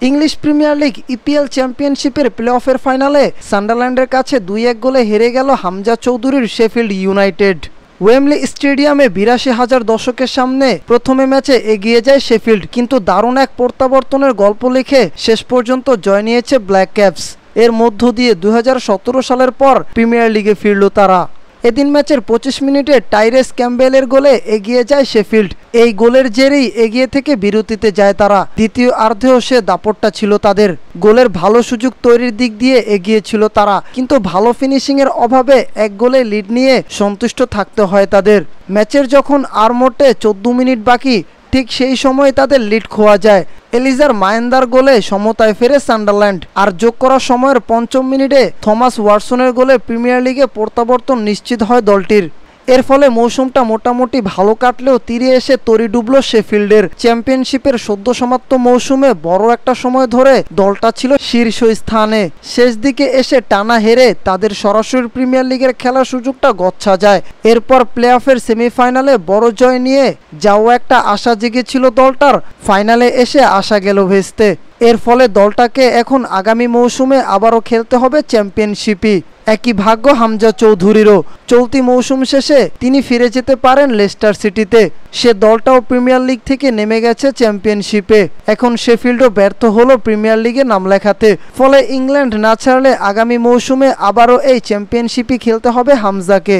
English premier league EPL চ্যাম্পিয়নশিপের প্লে-অফের ফাইনালে সান্ডারল্যান্ডের কাছে ২-১ গোলে হেরে গেল হামজা চৌধুরীর শেফিল্ড ইউনাইটেড। ওয়েমলি স্টেডিয়ামে ৮২,০০০ দর্শকের সামনে প্রথমে ম্যাচে এগিয়ে যায় শেফিল্ড, কিন্তু দারুণ এক প্রত্যাবর্তনের গল্প লিখে শেষ পর্যন্ত জয় নিয়েছে ব্ল্যাক ক্যাপস। এর মধ্য দিয়ে ২০১৭ সালের পর প্রিমিয়ার লিগে ফিরল তারা। এদিন ম্যাচের ২৫ মিনিটে টাইরেস ক্যাম্পবেলের গোলে এগিয়ে যায় শেফিল্ড। এই গোলের জেরেই এগিয়ে থেকে বিরতিতে যায় তারা। দ্বিতীয় অর্ধেও সে দাপটটা ছিল তাদের। গোলের ভালো সুযোগ তৈরির দিক দিয়ে এগিয়ে ছিল তারা, কিন্তু ভালো ফিনিশিংয়ের অভাবে এক গোলে লিড নিয়ে সন্তুষ্ট থাকতে হয় তাদের। ম্যাচের যখন আর মোটে ১৪ মিনিট বাকি, ঠিক সেই সময় তাদের লিড খোয়া যায়। এলিজার মায়েন্দার গোলে সমতায় ফেরে সান্ডারল্যান্ড। আর যোগ করা সময়ের ৫ম মিনিটে থমাস ওয়াটসনের গোলে প্রিমিয়ার লিগে প্রত্যাবর্তন নিশ্চিত হয় দলটির। এর ফলে মৌসুমটা মোটামুটি ভালো কাটলেও তীরে এসে তরি ডুবল শেফিল্ডের। চ্যাম্পিয়নশিপের সদ্য সমাপ্ত মৌসুমে বড় একটা সময় ধরে দলটা ছিল শীর্ষ স্থানে। শেষ দিকে এসে টানা হেরে তাদের সরাসরি প্রিমিয়ার লিগের খেলার সুযোগটা গচ্ছা যায়। এরপর প্লে অফের সেমিফাইনালে বড় জয় নিয়ে যাওয়া একটা আশা জেগেছিল দলটার, ফাইনালে এসে আশা গেল ভেস্তে। এর ফলে দলটাকে এখন আগামী মৌসুমে আবারও খেলতে হবে চ্যাম্পিয়নশিপই। একই ভাগ্য হামজা চৌধুরীরও। চলতি মৌসুম শেষে তিনি ফিরে যেতে পারেন লেস্টার সিটিতে। সে দলটাও প্রিমিয়ার লিগ থেকে নেমে গেছে চ্যাম্পিয়নশিপে। এখন শেফিল্ডও ব্যর্থ হলো প্রিমিয়ার লিগে নাম লেখাতে। ফলে ইংল্যান্ড না ছাড়লে আগামী মৌসুমে আবারও এই চ্যাম্পিয়নশিপই খেলতে হবে হামজাকে।